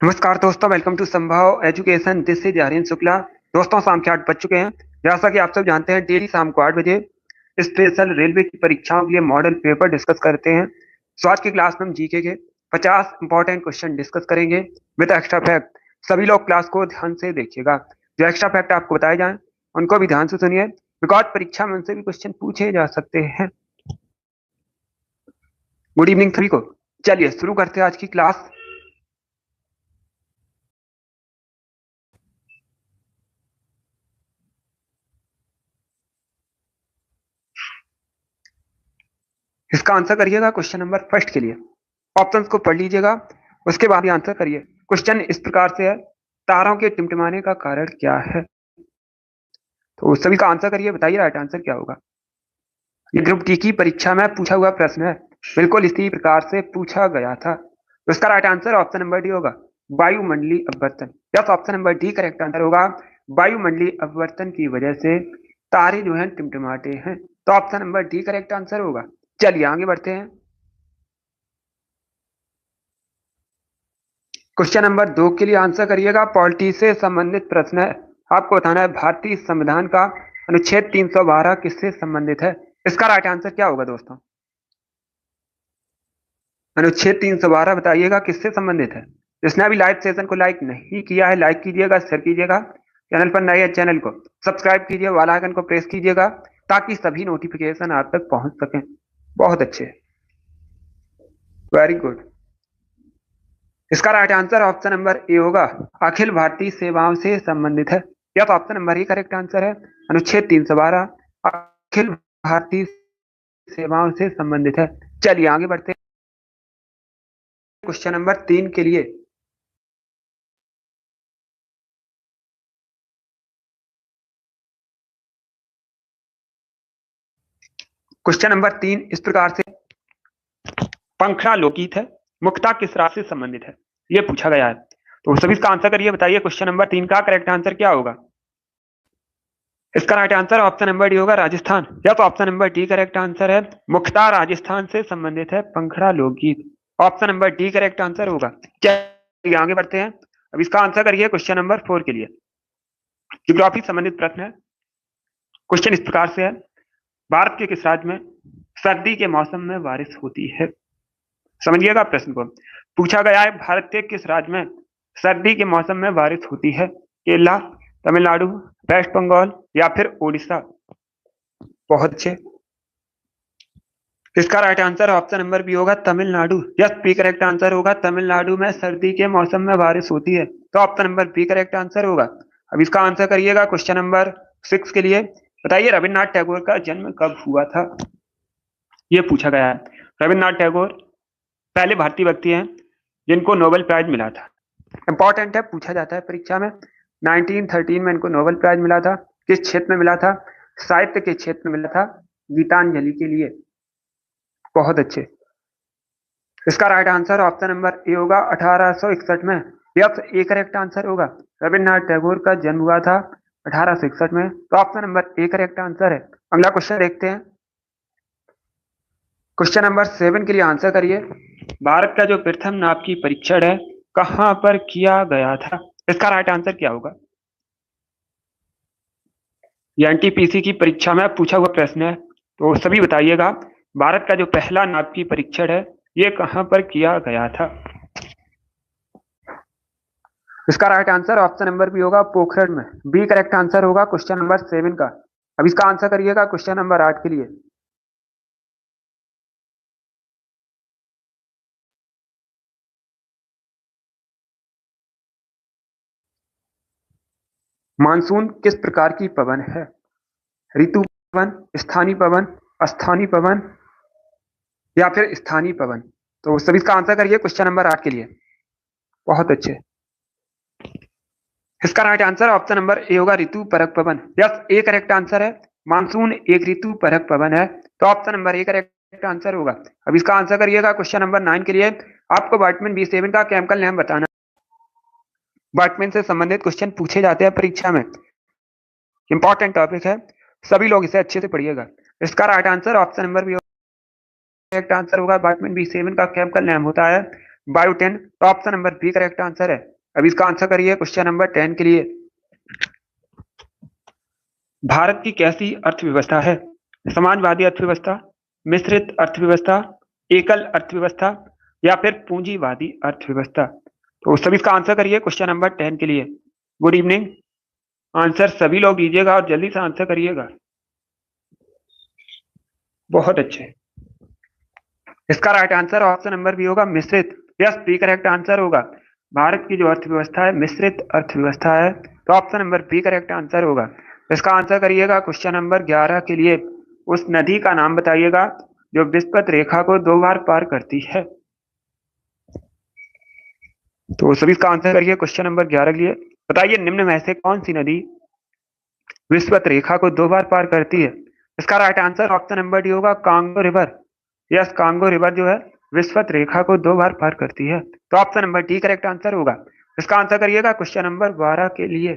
नमस्कार दोस्तों, welcome to Sambhav education. This is Aryan Shukla. दोस्तों, शाम के 8 बज चुके हैं। जैसा कि आप सब जानते हैं, डेली शाम को 8 बजे स्पेशल रेलवे की परीक्षाओं के लिए मॉडल पेपर डिस्कस करते हैं। तो आज की क्लास में हम जीके के 50 इंपॉर्टेंट क्वेश्चन डिस्कस करेंगे विद एक्स्ट्रा फैक्ट। सभी लोग क्लास को ध्यान से देखिएगा। जो एक्स्ट्रा फैक्ट आपको बताए जाएं उनको भी ध्यान से सुनिए, बिकॉज परीक्षा में उनसे भी क्वेश्चन पूछे जा सकते हैं। गुड इवनिंग सभी को। चलिए शुरू करते हैं आज की क्लास। इसका आंसर करिएगा क्वेश्चन नंबर फर्स्ट के लिए। ऑप्शंस को पढ़ लीजिएगा, उसके बाद ही आंसर करिए। क्वेश्चन इस प्रकार से है, तारों के टिमटिमाने का कारण क्या है? तो सभी का आंसर करिए, बताइए राइट आंसर क्या होगा। ये ग्रुप डी की परीक्षा में पूछा हुआ प्रश्न है, बिल्कुल इसी प्रकार से पूछा गया था। तो इसका right answer option number D होगा, वायुमंडलीय अपवर्तन। Yes, option number D correct answer होगा। वायुमंडलीय अपवर्तन की वजह से तारे जो है टिमटिमाते हैं। तो option number D correct answer होगा। चलिए आगे बढ़ते हैं। क्वेश्चन नंबर 2 के लिए आंसर करिएगा। पॉलिटी से संबंधित प्रश्न है। आपको बताना है भारतीय संविधान का अनुच्छेद 312 किससे संबंधित है? इसका राइट आंसर क्या होगा दोस्तों? अनुच्छेद 312 बताइएगा किससे संबंधित है। जिसने अभी लाइव सेशन को लाइक नहीं किया है, लाइक कीजिएगा, शेयर कीजिएगा। चैनल पर नए हैं, चैनल को सब्सक्राइब कीजिए, वाला आइकन को प्रेस कीजिएगा ताकि सभी नोटिफिकेशन आप तक पहुंच सकें। बहुत अच्छे, वेरी गुड। इसका राइट आंसर ऑप्शन नंबर ए होगा, अखिल भारतीय सेवाओं से संबंधित है। यह तो ऑप्शन नंबर ए करेक्ट आंसर है। अनुच्छेद 312 अखिल भारतीय सेवाओं से संबंधित है। चलिए आगे बढ़ते हैं क्वेश्चन नंबर 3 के लिए। क्वेश्चन नंबर 3 इस प्रकार से, पंखड़ा लोकित है, मुक्ता किस राशि से संबंधित है? यह पूछा गया है। तो सभी इसका आंसर करिए, बताइए क्वेश्चन नंबर 3 का करेक्ट आंसर क्या होगा। इसका right answer option number D होगा, राजस्थान। या तो option number D correct answer है, मुक्ता राजस्थान से संबंधित है पंखड़ा लोकगीत। Option number D correct answer होगा। चलिए आगे बढ़ते हैं। अब इसका आंसर करिए क्वेश्चन नंबर 4 के लिए। ज्योग्राफी संबंधित प्रश्न है। क्वेश्चन इस प्रकार से है, भारत के किस राज्य में सर्दी के मौसम में बारिश होती है? समझिएगा प्रश्न को। पूछा गया है, भारत के किस राज्य में सर्दी के मौसम में बारिश होती है? केरला, तमिलनाडु, वेस्ट बंगाल या फिर उड़ीसा। बहुत अच्छे। इसका right answer option number B होगा, Tamil Nadu. Yes, B correct answer होगा। तमिलनाडु में सर्दी के मौसम में बारिश होती है। तो option number B correct answer होगा। अब इसका आंसर करिएगा क्वेश्चन नंबर 6 के लिए। बताइए रविन्द्रनाथ टैगोर का जन्म कब हुआ था? यह पूछा गया है। रविन्द्रनाथ टैगोर पहले भारतीय व्यक्ति हैं जिनको नोबेल प्राइज मिला था। इंपॉर्टेंट है, पूछा जाता है परीक्षा में। 1913 में इनको नोबेल प्राइज मिला था। किस क्षेत्र में मिला था? साहित्य के क्षेत्र में मिला था, गीतांजलि के लिए। बहुत अच्छे। इसका राइट आंसर ऑप्शन नंबर ए होगा, 1861 में। यस, ए करेक्ट आंसर होगा। रविन्द्रनाथ टैगोर का जन्म हुआ था 1861 में। तो ऑप्शन नंबर ए करेक्ट आंसर है। अगला क्वेश्चन देखते हैं। क्वेश्चन नंबर 7 के लिए आंसर करिए। भारत का जो प्रथम नाप की परीक्षण है कहां पर किया गया था? इसका राइट आंसर क्या होगा? ये एनटीपीसी की परीक्षा में पूछा हुआ प्रश्न है, तो सभी बताइएगा। भारत का जो पहला नाप की परीक्षण है ये कहां पर किया गया था? इसका right answer option number B होगा, पोखरण में। बी करेक्ट आंसर होगा क्वेश्चन नंबर 7 का। अब इसका आंसर करिएगा क्वेश्चन नंबर 8 के लिए। मानसून किस प्रकार की पवन है? ऋतु पवन, स्थानीय पवन, अस्थानीय पवन या फिर स्थानीय पवन। तो सभी इसका आंसर करिए क्वेश्चन नंबर 8 के लिए। बहुत अच्छे। इसका राइट आंसर ऑप्शन नंबर ए होगा, ऋतु परक पवन। यस, ए करेक्ट आंसर है। मानसून एक ऋतु परक पवन है। तो ऑप्शन नंबर ए करेक्ट आंसर होगा। अब इसका आंसर करिएगा क्वेश्चन नंबर 9 के लिए। आपको विटामिन बी7 का केमिकल नेम बताना। विटामिन से संबंधित क्वेश्चन पूछे जाते हैं परीक्षा में। इंपॉर्टेंट टॉपिक है, सभी लोग इसे अच्छे से पढ़िएगा। इसका right answer option number B correct answer होगा। विटामिन बी7 का केमिकल नेम होता है बायो 10, तो option number B correct answer है। अब इसका आंसर करिए क्वेश्चन नंबर 10 के लिए। भारत की कैसी अर्थव्यवस्था है? समाजवादी अर्थव्यवस्था, मिश्रित अर्थव्यवस्था, एकल अर्थव्यवस्था या फिर पूंजीवादी अर्थव्यवस्था? तो सभी इसका आंसर करिए क्वेश्चन नंबर 10 के लिए। Good evening. आंसर सभी लोग दीजिएगा और जल्दी से आंसर करिएगा। बहुत अच्छे। इसका right answer option number B होगा, मिश्रित। यस, बी करेक्ट आंसर होगा। भारत की जो अर्थव्यवस्था है मिश्रित अर्थव्यवस्था है, तो option number B correct answer होगा। इसका आंसर करिएगा क्वेश्चन नंबर 11 के लिए। उस नदी का नाम बताइएगा जो विस्पत रेखा को 2 बार पार करती है। तो सभी इसका आंसर करिए क्वेश्चन नंबर 11 के लिए। बताइए निम्न में से कौन सी नदी विस्पत रेखा को 2 बार पार करती है? इसका right answer option number D होगा, Congo river. Yes, Congo river जो है विस्पत रेखा को 2 बार पार करती है, तो option number D correct answer होगा। इसका आंसर करिएगा क्वेश्चन नंबर 12 के लिए।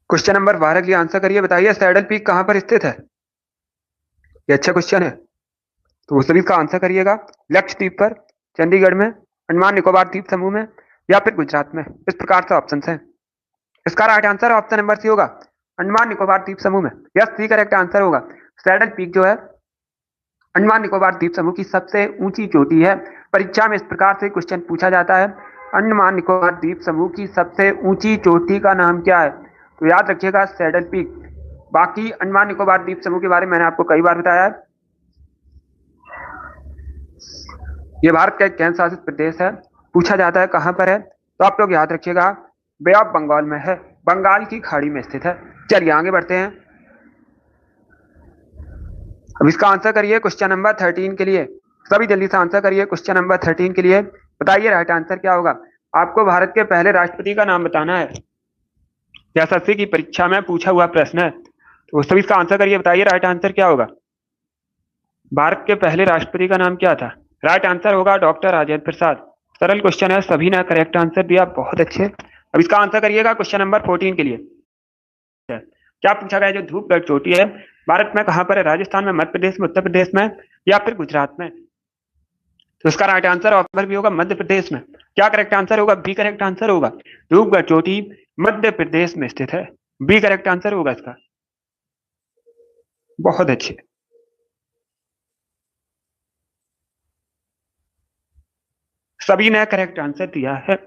क्वेश्चन नंबर 12 के लिए आंसर करिए। बताइए सैडल पीक कहां पर स्थित है? ये अच्छा क्वेश्चन है, तो सभी इसका आंसर करिएगा। लक्षद्वीप पर, चंडीगढ़ में, अंडमान निकोबार द्वीप समूह में या फिर गुजरात में? इस प्रकार से ऑप्शन है। इसका right answer option number C होगा, अंडमान निकोबार द्वीप समूह में। यस, सी करेक्ट आंसर होगा। सैडल पीक जो है अंडमान निकोबार द्वीप समूह की सबसे ऊंची चोटी है। परीक्षा में इस प्रकार से क्वेश्चन पूछा जाता है, अंडमान निकोबार द्वीप समूह की सबसे ऊंची चोटी का नाम क्या है? तो याद रखिएगा सैडल पीक। बाकी अंडमान निकोबार द्वीप समूह के बारे में मैंने आपको कई बार बताया है। यह भारत का एक केंद्र शासित प्रदेश है। पूछा जाता है कहां पर है, तो आप लोग याद रखिएगा बे ऑफ बंगाल में है, बंगाल की खाड़ी में स्थित है। चलिए आगे बढ़ते हैं। अब इसका आंसर करिए क्वेश्चन नंबर 13 के लिए। सभी जल्दी से आंसर करिए क्वेश्चन नंबर 13 के लिए। बताइए राइट आंसर क्या होगा। आपको भारत के पहले राष्ट्रपति का नाम बताना है। एसएससी की परीक्षा में पूछा हुआ प्रश्न है, तो सभी इसका आंसर करिए। बताइए राइट आंसर क्या होगा। भारत के पहले राष्ट्रपति का नाम क्या था? राइट आंसर होगा डॉक्टर राजेंद्र प्रसाद। सरल क्वेश्चन है, सभी ने करेक्ट आंसर दिया, बहुत अच्छे। अब इसका आंसर करिएगा क्वेश्चन नंबर 14 के लिए। क्या पूछा गया, जो धूपगढ़ चोटी है भारत में कहां पर है? राजस्थान में, मध्य प्रदेश में, उत्तर प्रदेश में या फिर गुजरात में? तो इसका राइट आंसर ऑप्शन भी होगा मध्य प्रदेश में। क्या करेक्ट आंसर होगा? बी करेक्ट आंसर होगा। धूपगढ़ चोटी मध्य प्रदेश में स्थित है, बी करेक्ट आंसर होगा इसका। बहुत अच्छे। सभी ने करेक्ट आंसर दिया है।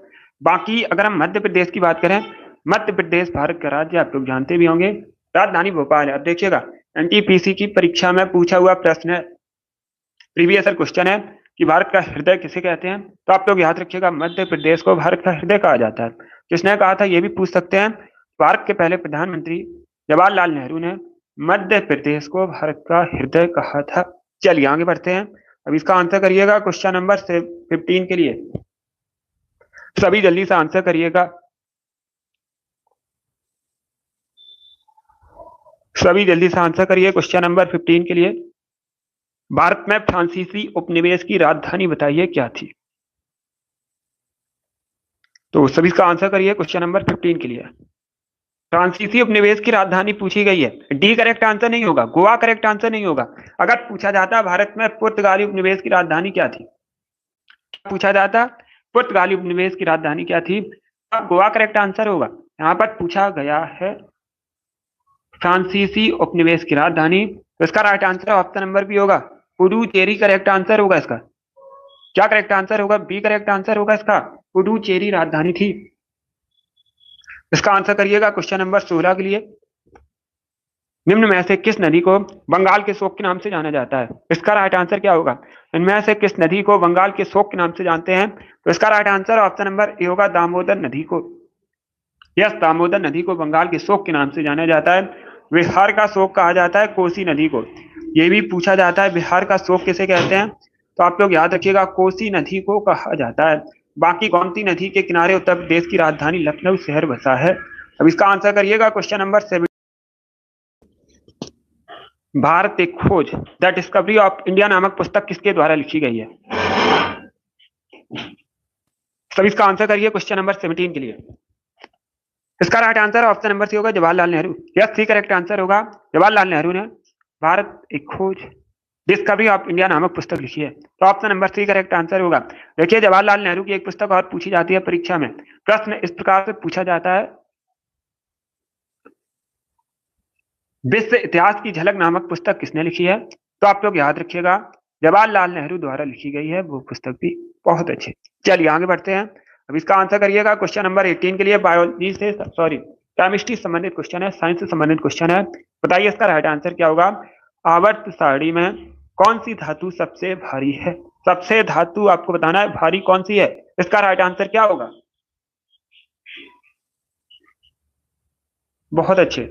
बाकी अगर हम मध्य प्रदेश की बात करें, मध्य प्रदेश भारत का राज्य, आप लोग जानते भी होंगे, राजधानी भोपाल है। अब देखिएगा एनटीपीसी की परीक्षा में पूछा हुआ प्रश्न है, प्रीवियस क्वेश्चन है कि भारत का हृदय किसे कहते हैं? तो आप लोग याद रखिएगा मध्य प्रदेश को भारत का हृदय कहा जाता है। किसने कहा था, यह भी पूछ सकते हैं। भारत के पहले प्रधानमंत्री जवाहरलाल नेहरू ने मध्य प्रदेश को भारत का हृदय कहा था। चलिए आगे बढ़ते हैं। अब इसका आंसर करिएगा क्वेश्चन नंबर 15 के लिए। सभी जल्दी से आंसर करिएगा। सभी जल्दी से आंसर करिए क्वेश्चन नंबर 15 के लिए। भारत में फ्रांसीसी उपनिवेश की राजधानी बताइए क्या थी? तो सभी का आंसर करिए क्वेश्चन नंबर 15 के लिए। फ्रांसीसी उपनिवेश की राजधानी पूछी गई है, डी करेक्ट आंसर नहीं होगा, गोवा करेक्ट आंसर नहीं होगा। अगर पूछा जाता भारत में पुर्तगाली उपनिवेश की राजधानी क्या थी, पूछा जाता पुर्तगाली उपनिवेश की राजधानी क्या थी, अब गोवा करेक्ट आंसर होगा। यहां पर पूछा गया है फ्रांसीसी उपनिवेश की राजधानी, तो इसका right answer option number B होगा, पुडुचेरी करेक्ट आंसर होगा इसका। क्या करेक्ट आंसर होगा? बी करेक्ट आंसर होगा इसका, पुडुचेरी राजधानी थी। इसका आंसर करिएगा क्वेश्चन नंबर 16 के लिए। निम्न में से किस नदी को बंगाल के शोक के नाम से जाना जाता है? इसका राइट आंसर क्या होगा? इनमें से किस नदी को बंगाल के शोक के नाम से जानते हैं? तो इसका राइट आंसर ऑप्शन नंबर ए होगा, दामोदर नदी को। यस, दामोदर नदी को बंगाल के शोक के नाम से जाना जाता है। बिहार का शोक कहा जाता है कोसी नदी को। यह भी पूछा जाता है बिहार का शोक किसे कहते हैं, तो आप लोग याद रखिएगा कोसी नदी को कहा जाता है। बाकी गोमती नदी के किनारे उत्तर प्रदेश की राजधानी लखनऊ शहर बसा है। अब इसका आंसर करिएगा क्वेश्चन नंबर 7। भारत एक खोज, द डिस्कवरी ऑफ इंडिया नामक पुस्तक किसके द्वारा लिखी गई है? सभी इसका आंसर करिए क्वेश्चन नंबर 17 के लिए। इसका right answer option number C होगा Jawaharlal Nehru. Yes, C correct answer होगा। जवाहरलाल नेहरू ने भारत एक खोज डिस्कवरी ऑफ इंडिया नामक पुस्तक लिखी है, तो option number C correct answer होगा। देखिए, जवाहरलाल नेहरू की एक पुस्तक और पूछी जाती है परीक्षा में। प्रश्न इस प्रकार से पूछा जाता है, विश्व इतिहास की झलक नामक पुस्तक किसने लिखी है? तो आप लोग याद रखिएगा, जवाहरलाल नेहरू द्वारा लिखी गई है वो पुस्तक भी। बहुत अच्छे, चलिए आगे बढ़ते हैं। अब इसका आंसर करिएगा। क्वेश्चन नंबर 18 के लिए बायोलॉजी से केमिस्ट्री संबंधित क्वेश्चन है, साइंस से संबंधित क्वेश्चन है। बताइए इसका राइट आंसर क्या होगा। आवर्त सारणी में कौन सी धातु सबसे भारी है? सबसे धातु आपको बताना है भारी कौन सी है, इसका राइट आंसर क्या होगा? बहुत अच्छे,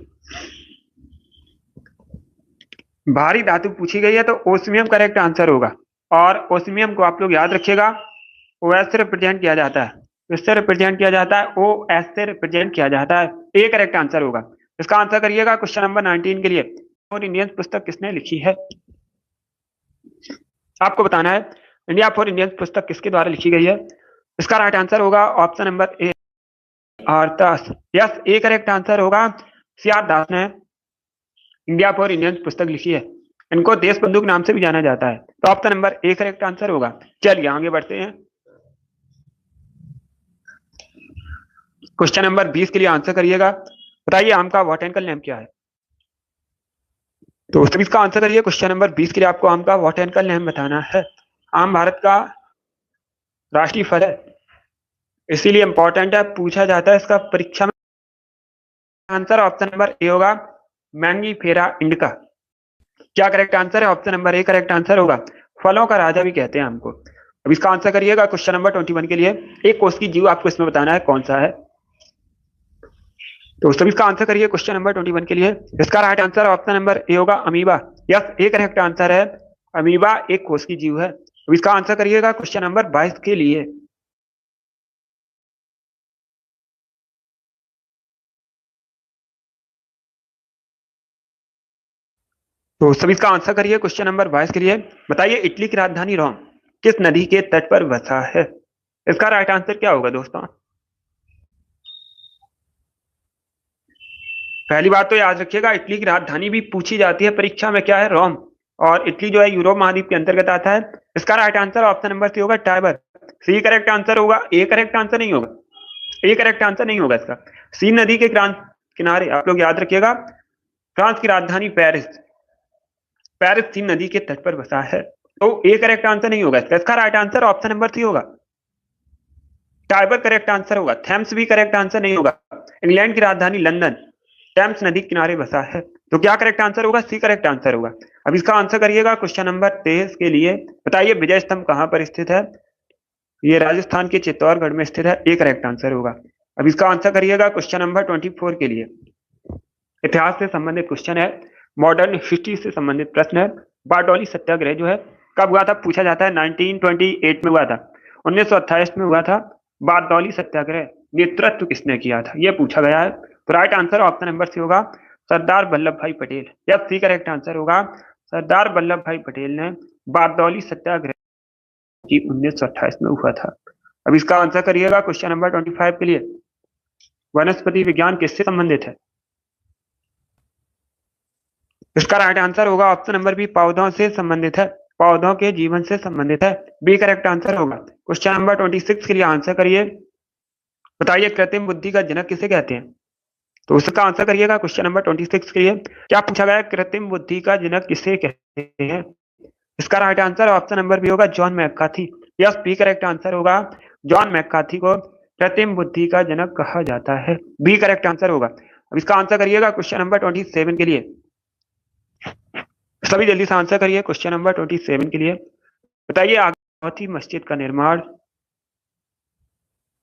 भारी धातु पूछी गई है तो ओस्मियम करेक्ट आंसर होगा। और ओस्मियम को आप लोग याद रखिएगा, ओएस से रिप्रेजेंट किया जाता है, इससे रिप्रेजेंट किया जाता है, ओएस से रिप्रेजेंट किया जाता है। ए करेक्ट आंसर होगा। इसका आंसर करिएगा क्वेश्चन नंबर 19 के लिए। फॉर इंडियंस पुस्तक किसने लिखी है? आपको बताना है इंडिया फॉर इंडियंस पुस्तक किसके द्वारा लिखी गई है। इसका राइट आंसर होगा option number A, R Das. Yes, A correct answer होगा। सीआर दास ने इंडिया फॉर इंडियंस पुस्तक लिखी है। इनको देश बंधु के नाम से भी जाना जाता है, तो ऑप्शन नंबर ए करेक्ट आंसर होगा। चलिए आगे बढ़ते हैं। क्वेश्चन नंबर 20 के लिए आंसर करिएगा। बताइए आम का बॉटैनिकल नेम क्या है? तो सभी इसका आंसर करिए। क्वेश्चन नंबर 20 के लिए आपको आम का बॉटैनिकल नेम बताना है। आम भारत का राष्ट्रीय फल है, इसीलिए इंपॉर्टेंट है, पूछा जाता है इसका परीक्षा में। आंसर ऑप्शन नंबर ए होगा, मैंगीफेरा इंडिका। क्या करेक्ट आंसर है? ऑप्शन नंबर ए करेक्ट आंसर होगा। फलों का राजा भी कहते हैं हमको। अब इसका आंसर करिएगा क्वेश्चन नंबर 21 के लिए। एक कोष की जीव आपको इसमें बताना है कौन सा है। तो सभी इसका आंसर करिए क्वेश्चन नंबर 21 के लिए। इसका राइट आंसर ऑप्शन नंबर ए होगा, amoeba. Yes, A correct answer है। अमीबा एक कोष की जीव है। अब इसका आंसर करिएगा क्वेश्चन नंबर 22 के लिए। तो सभी इसका आंसर करिए क्वेश्चन नंबर 22 के लिए। बताइए इटली की राजधानी रोम किस नदी के तट पर बसा है? इसका राइट आंसर क्या होगा दोस्तों? पहली बात तो याद रखिएगा, इटली की राजधानी भी पूछी जाती है परीक्षा में, क्या है? रोम। और इटली जो है यूरोप महाद्वीप के अंतर्गत आता है। इसका right answer option number C होगा, टाइबर। सी करेक्ट आंसर होगा। ए करेक्ट आंसर नहीं होगा, ए करेक्ट आंसर नहीं होगा इसका। सी नदी के किनारे आप लोग याद रखिएगा, फ्रांस की राजधानी पेरिस, पेरिस सी नदी के तट पर बसा है। तो ए करेक्ट आंसर नहीं होगा इसका। इसका right answer option number C होगा, टाइबर करेक्ट आंसर होगा। थेम्स भी करेक्ट आंसर नहीं होगा। इंग्लैंड की राजधानी लंदन थेम्स नदी के किनारे बसा है। तो क्या करेक्ट आंसर होगा? सी करेक्ट आंसर होगा। अब इसका आंसर करिएगा क्वेश्चन नंबर 23 के लिए। बताइए विजय स्तंभ कहां पर स्थित है? ये राजस्थान के चित्तौड़गढ़ में स्थित है। ए करेक्ट आंसर होगा। अब इसका आंसर करिएगा क्वेश्चन नंबर 24 के लिए। इतिहास से संबंधित क्वेश्चन है, मॉडर्न हिस्ट्री से संबंधित प्रश्न है। बारडोली सत्याग्रह जो है कब हुआ था? पूछा जाता है 1928 में हुआ था, 1928 में हुआ था। बारडोली सत्याग्रह नेतृत्व किसने किया था, यह पूछा गया है। तो right answer option number C होगा, सरदार वल्लभ भाई पटेल। यह सी करेक्ट आंसर होगा। सरदार वल्लभ भाई पटेल ने बारडोली सत्याग्रह की 1928 में हुआ था। अब इसका आंसर करिएगा क्वेश्चन नंबर 25 के लिए। वनस्पति विज्ञान किससे संबंधित है? इसका राइट आंसर होगा ऑप्शन नंबर बी, पौधों से संबंधित है, पौधों के जीवन से संबंधित है। बी करेक्ट आंसर होगा। क्वेश्चन नंबर 26 के लिए आंसर करिए। बताइए कृत्रिम बुद्धि का जनक किसे कहते हैं? तो उसका आंसर करिएगा क्वेश्चन नंबर 26 के लिए। क्या पूछा गया? कृत्रिम बुद्धि का जनक किसे कहते हैं? इसका right answer option number B होगा, John McCarthy. Yes, B correct answer होगा। जॉन मैकार्थी को कृत्रिम बुद्धि का जनक कहा जाता है। बी करेक्ट आंसर होगा। अब इसका आंसर करिएगा क्वेश्चन नंबर 27 के लिए। सभी जल्दी से आंसर करिए क्वेश्चन नंबर 27 के लिए। बताइए अमरावती मस्जिद का निर्माण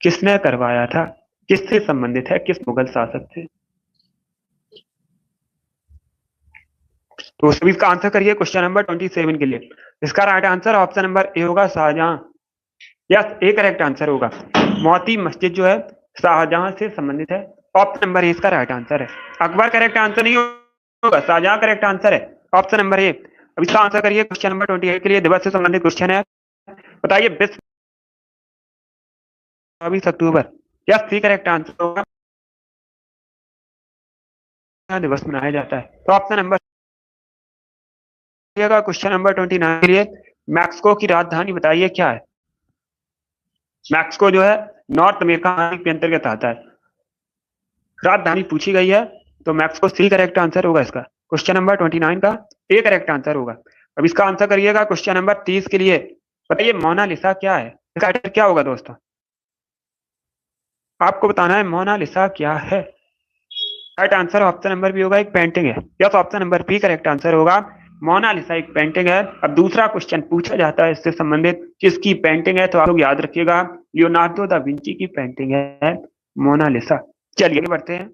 किसने करवाया था? किससे संबंधित है? किस मुगल शासक थे? तो सभी इसका आंसर करिए क्वेश्चन नंबर 27 के लिए। इसका राइट आंसर ऑप्शन नंबर ए होगा, Shahjahan. Yes, A correct answer होगा। मोती मस्जिद जो है शाहजहां से संबंधित है। ऑप्शन नंबर ए इसका राइट आंसर है। अकबर करेक्ट आंसर नहीं होगा, शाहजहां करेक्ट आंसर है। ऑप्शन नंबर ए। अब इसका आंसर करिए क्वेश्चन नंबर 28 के लिए। दिवस से संबंधित क्वेश्चन है। बताइए विश्व 24 अक्टूबर। यस, सी करेक्ट आंसर होगा। दिवस मनाया जाता है? तो ऑप्शन नंबर क्वेश्चन नंबर 29 के लिए मैक्सिको की राजधानी बताइए क्या है? मैक्सिको जो है नॉर्थ अमेरिका के अंतर्गत आता है। राजधानी पूछी गई है तो मैक्सिको सी करेक्ट आंसर होगा इसका। क्वेश्चन नंबर 29 का ए करेक्ट आंसर होगा। अब इसका आंसर करिएगा क्वेश्चन नंबर 30 के लिए। बताइए मोनालिसा क्या है? इसका आंसर क्या होगा दोस्तों? आपको बताना है मोनालिसा क्या है। Right answer option number B होगा, एक पेंटिंग है। Yes, option number B correct answer होगा। मोनालिसा एक पेंटिंग है। अब दूसरा क्वेश्चन पूछा जाता है इससे संबंधित, किसकी पेंटिंग है? तो आप लोग याद रखिएगा लियोनार्डो दा विंची की पेंटिंग है मोनालिसा। चलिए बढ़ते हैं।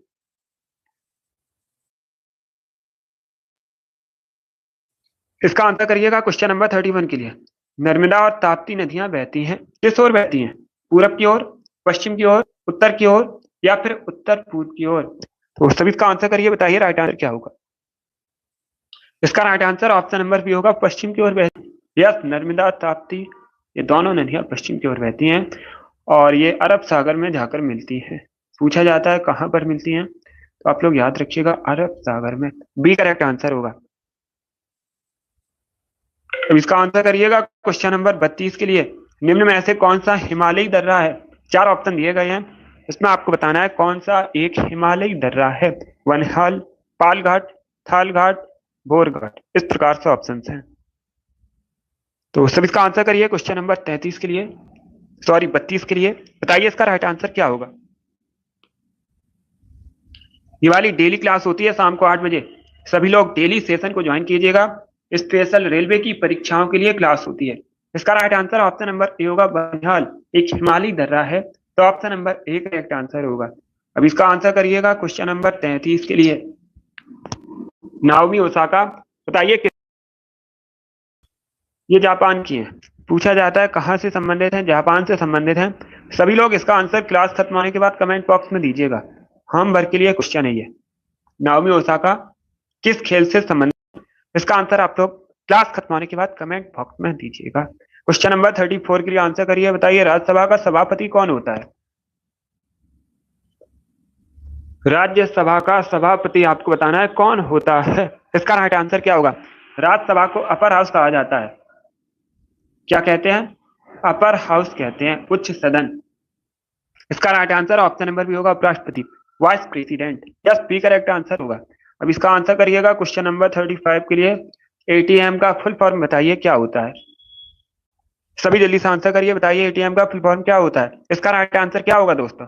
इसका आंसर करिएगा क्वेश्चन नंबर 31 के लिए। नर्मदा और ताप्ती नदियां बहती हैं, किस ओर बहती हैं? पूरब की ओर, पश्चिम की ओर, उत्तर की ओर, या फिर उत्तर पूर्व की ओर? तो सभी इसका आंसर करिए, बताइए राइट आंसर क्या होगा। इसका right answer option number B होगा, पश्चिम की ओर बहती। यस, नर्मदा ताप्ती ये दोनों नदियां पश्चिम की ओर बहती हैं और ये अरब सागर में जाकर मिलती हैं। पूछा जाता है कहां पर मिलती हैं, तो आप लोग याद रखिएगा अरब सागर में। बी करेक्ट आंसर होगा। तो इसका आंसर करिएगा क्वेश्चन नंबर 32 के लिए। निम्न में ऐसे कौन सा हिमालयी दर्रा है? चार ऑप्शन दिए गए हैं, इसमें आपको बताना है कौन सा एक हिमालयी दर्रा है। वनहाल, पाल घाट, थाल घाट, बोर घाट, इस प्रकार से ऑप्शन हैं। तो सब इसका आंसर करिए क्वेश्चन नंबर 33 के लिए, सॉरी 32 के लिए। बताइए इसका राइट आंसर क्या होगा। ये वाली डेली क्लास होती है शाम को 8 बजे। सभी लोग डेली सेशन को ज्वाइन कीजिएगा। स्पेशल रेलवे की परीक्षाओं के लिए क्लास होती है। इसका राइट आंसर ऑप्शन नंबर ए होगा, बनिहाल एक हिमालयी दर्रा है। तो ऑप्शन नंबर ए करेक्ट आंसर होगा। अब इसका आंसर करिएगा क्वेश्चन नंबर 33 के लिए। नाओमी ओसाका बताइए कि ये जापान की है। पूछा जाता है कहां से संबंधित है? जापान से संबंधित है। सभी लोग इसका आंसर क्लास खत्म होने के बाद कमेंट बॉक्स में दीजिएगा। हम भर के लिए क्वेश्चन है ये। नाओमी ओसाका किस खेल से संबंधित? इसका आंसर आप लोग क्लास खत्म होने के बाद कमेंट बॉक्स में दीजिएगा। क्वेश्चन नंबर 34 के लिए आंसर करिए। बताइए राज्यसभा का सभापति कौन होता है? राज्यसभा का सभापति आपको बताना है कौन होता है। इसका राइट आंसर क्या होगा? राज्यसभा को अपर हाउस कहा जाता है। क्या कहते हैं? अपर हाउस कहते हैं, उच्च सदन। इसका राइट आंसर ऑप्शन नंबर भी होगा, उपराष्ट्रपति, vice president. Yes, B correct answer होगा। अब इसका आंसर करिएगा क्वेश्चन नंबर 35 के लिए। एटीएम का फुल फॉर्म बताइए क्या होता है? सभी जल्दी से आंसर करिए। बताइए एटीएम का फुल फॉर्म क्या होता है? इसका राइट आंसर क्या होगा दोस्तों?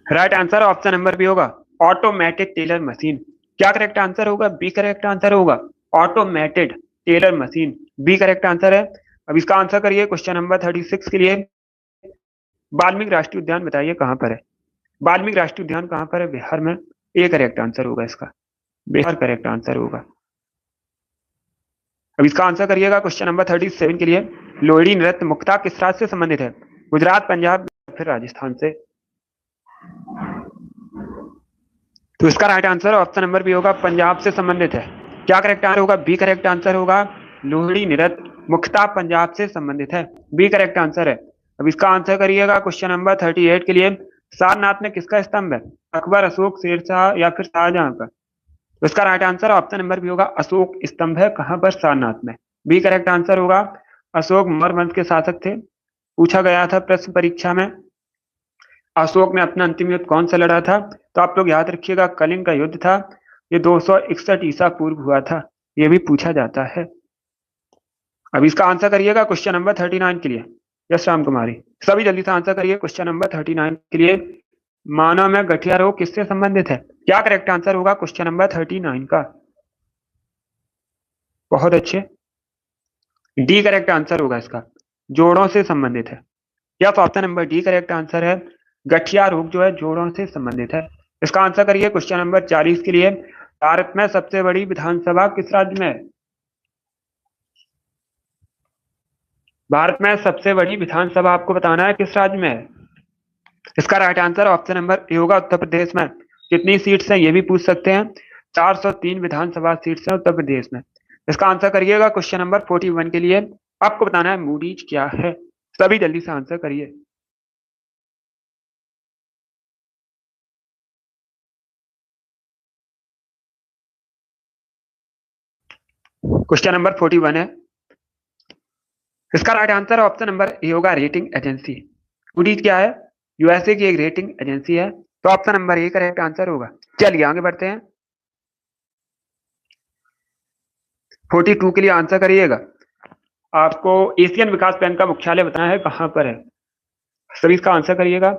Right answer option number B होगा, ऑटोमेटेड टेलर मशीन। क्या करेक्ट आंसर होगा? बी करेक्ट आंसर होगा, automated teller machine. B correct answer है। अब इसका आंसर करिए क्वेश्चन नंबर 36 के लिए। वाल्मीकि राष्ट्रीय उद्यान बताइए कहां पर है? वाल्मीकि राष्ट्रीय उद्यान कहां पर है? बिहार में। ए करेक्ट आंसर होगा इसका, बिहार करेक्ट आंसर होगा। अब इसका आंसर करिएगा क्वेश्चन नंबर 37 के लिए। लोहड़ी नृत्य मुख्यतः किस राज्य से संबंधित है? गुजरात, पंजाब या फिर राजस्थान से? तो इसका right answer option number B होगा, पंजाब से संबंधित है। क्या करेक्ट आंसर होगा? बी करेक्ट आंसर होगा, लोहड़ी नृत्य मुख्यतः पंजाब से संबंधित है। बी करेक्ट आंसर है। अब इसका आंसर करिएगा क्वेश्चन नंबर 38 के लिए। सारनाथ में किसका स्तंभ है? अकबर, अशोक, शेरशाह या फिर शाहजहां का? तो इसका right answer option number B होगा, अशोक स्तंभ है। कहां पर? सारनाथ में। बी करेक्ट आंसर होगा। अशोक मौर्य वंश के शासक थे। पूछा गया था प्रश्न परीक्षा में, अशोक ने अपना अंतिम युद्ध कौन सा लड़ा था? तो आप लोग याद रखिएगा कलिंग का युद्ध था। ये 261 ईसा पूर्व हुआ था। ये भी पूछा जाता है। अब इसका आंसर करिएगा क्वेश्चन नंबर 39 के लिए। यस राम कुमारी, सभी जल्दी से आंसर करिए क्वेश्चन नंबर 39 के लिए। मानव में गठिया रोग किससे संबंधित है? क्या करेक्ट आंसर होगा क्वेश्चन नंबर 39 का? बहुत अच्छे, डी करेक्ट आंसर होगा इसका, जोड़ों से संबंधित है। Yes, option number D correct answer है। गठिया रोग जो है जोड़ों से संबंधित है। इसका आंसर करिए क्वेश्चन नंबर 40 के लिए। भारत में सबसे बड़ी विधानसभा किस राज्य में है? भारत में सबसे बड़ी विधानसभा आपको बताना है किस राज्य में है। इसका राइट आंसर ऑप्शन नंबर ए होगा, उत्तर प्रदेश में। कितनी सीट्स हैं ये भी पूछ सकते हैं। 403 विधानसभा सीट्स हैं उत्तर प्रदेश में। इसका आंसर करिएगा क्वेश्चन नंबर 41 के लिए। आपको बताना है मूडीज क्या है। सभी जल्दी से आंसर करिए। क्वेश्चन नंबर 41 है, इसका राइट आंसर ऑप्शन नंबर ए होगा रेटिंग एजेंसी। मूडीज क्या है? यूएसए की एक रेटिंग एजेंसी है, तो ऑप्शन नंबर ए करेक्ट आंसर होगा। चलिए आगे बढ़ते हैं। 42 के लिए आंसर करिएगा। आपको एशियन विकास बैंक का मुख्यालय बताना है, कहां पर है? सभी इसका आंसर करिएगा।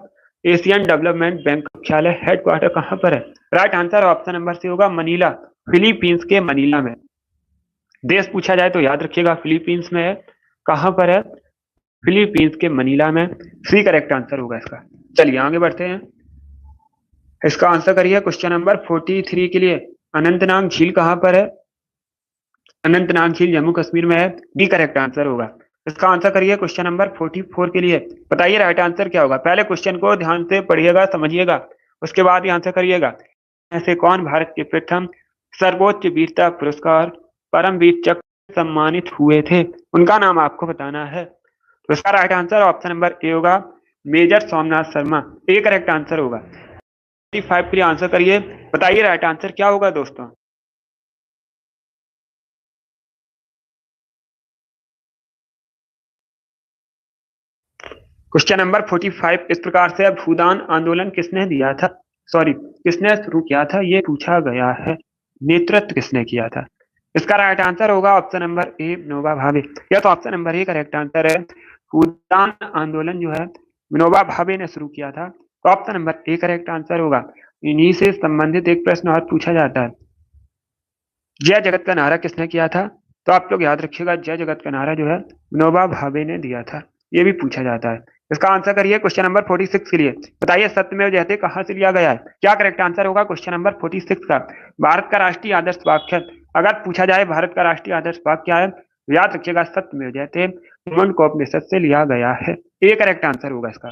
एशियन डेवलपमेंट बैंक का मुख्यालय हेडक्वार्टर कहां पर है? Right answer option number C होगा मनीला, फिलीपींस के मनीला में। देश पूछा जाए तो याद रखिएगा फिलीपींस में है। कहां पर है? फिलीपींस के मनीला में। सी करेक्ट आंसर होगा इसका। चलिए आगे बढ़ते हैं, इसका आंसर करिए। क्वेश्चन नंबर 43 के लिए अनंतनाग झील कहां पर है? अनंतनाग झील जम्मू कश्मीर में है। डी करेक्ट आंसर होगा। इसका आंसर करिए क्वेश्चन नंबर 44 के लिए। बताइए राइट आंसर क्या होगा? पहले क्वेश्चन को ध्यान से पढ़िएगा, समझिएगा, उसके बाद ही आंसर करिएगा। ऐसे कौन भारत के प्रथम सर्वोच्च वीरता पुरस्कार परमवीर चक्र सम्मानित हुए थे? उनका नाम आपको बताना है। तो इसका राइट आंसर ऑप्शन नंबर ए होगा मेजर सोमनाथ शर्मा। ए करेक्ट आंसर होगा। 45 के लिए आंसर करिए। बताइए राइट आंसर क्या होगा दोस्तों? क्वेश्चन नंबर 45 इस प्रकार से, भूदान आंदोलन किसने दिया था, सॉरी किसने शुरू किया था, ये पूछा गया है। नेतृत्व किसने किया था? इसका राइट आंसर होगा ऑप्शन नंबर ए विनोबा भावे। यह तो ऑप्शन नंबर ए करेक्ट आंसर है। भूदान आंदोलन जो है विनोबा भावे ने शुरू किया था, तो ऑप्शन नंबर ए करेक्ट आंसर होगा। इन्हीं से संबंधित एक प्रश्न और पूछा जाता है, जय जगत का नारा किसने किया था? तो आप लोग याद रखिएगा, जय जगत का नारा जो है विनोबा भावे ने दिया था। ये भी पूछा जाता है। इसका आंसर करिए क्वेश्चन नंबर 46 के लिए। बताइए सत्यमेव जयते कहां से लिया गया है? क्या करेक्ट आंसर होगा क्वेश्चन नंबर 46 का? भारत का राष्ट्रीय आदर्श वाक्य, अगर पूछा जाए भारत का राष्ट्रीय आदर्श वाक्य क्या है, याद रखिएगा सत्यमेव जयते मुंडकोपनिषद से लिया गया है। ए करेक्ट आंसर होगा इसका।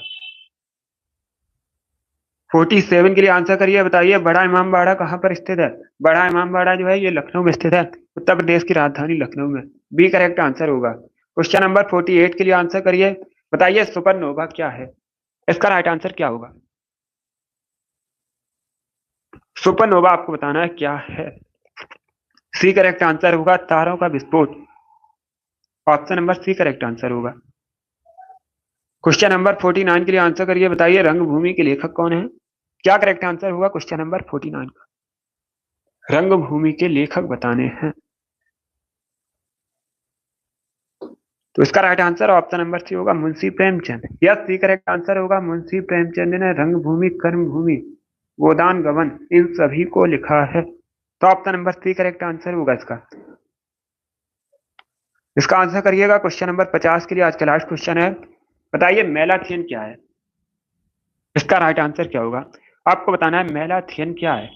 47 के लिए आंसर करिए। बताइए बड़ा इमामबाड़ा कहां पर स्थित है? बड़ा इमामबाड़ा जो है ये लखनऊ में स्थित है, उत्तर प्रदेश की राजधानी लखनऊ में। बी करेक्ट आंसर होगा। क्वेश्चन नंबर 48 के लिए आंसर करिए। बताइए सुपरनोवा क्या है? इसका राइट आंसर क्या होगा? सुपरनोवा आपको बताना है क्या है। सी करेक्ट आंसर होगा तारों का विस्फोट। Option number C correct answer होगा। क्वेश्चन नंबर 49 के लिए आंसर करिए। बताइए रंगभूमि के लेखक कौन है? क्या करेक्ट आंसर होगा क्वेश्चन नंबर 49 का? रंगभूमि के लेखक बताने हैं, तो इसका right answer option number C होगा Munshi Premchand. Yes, C correct answer होगा। मुंशी प्रेमचंद ने रंगभूमि, कर्मभूमि, गोदान गबन इन सभी को लिखा है, तो option number C correct answer होगा इसका। इसका आंसर करिएगा। क्वेश्चन नंबर 50 के लिए आज का लास्ट क्वेश्चन है। बताइए मेलाथियन क्या है? इसका राइट आंसर क्या होगा? आपको बताना है मेलाथियन क्या है।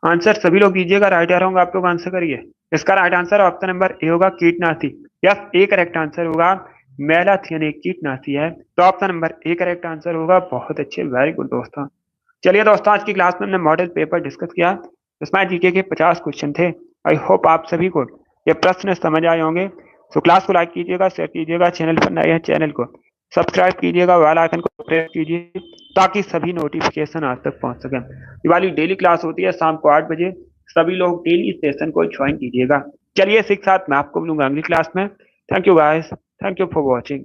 आंसर सभी लोग दीजिएगा, राइट आ रहा हूँ, आप लोग आंसर करिए। इसका राइट आंसर ऑप्शन नंबर ए होगा कीटनाशी। यस, ए करेक्ट आंसर होगा। मेलाथियन एक कीटनाशी है, तो ऑप्शन नंबर ए करेक्ट आंसर होगा। बहुत अच्छे, वेरी गुड दोस्तों। चलिए दोस्तों, आज की क्लास में हमने मॉडल पेपर डिस्कस किया, इसमें जीके के 50 क्वेश्चन थे। आई होप आप सभी को ये प्रश्न समझ आए होंगे। तो क्लास को लाइक कीजिएगा, शेयर कीजिएगा, चैनल पर नए हैं चैनल को सब्सक्राइब कीजिएगा, बेल आइकन को प्रेस कीजिए ताकि सभी नोटिफिकेशन आप तक पहुंच सके। ये वाली डेली क्लास होती है शाम को 8 बजे, सभी लोग डेली सेशन को ज्वाइन कीजिएगा। चलिए इसी के साथ मैं आपको मिलूंगा अगली क्लास में। Thank you guys, thank you for watching.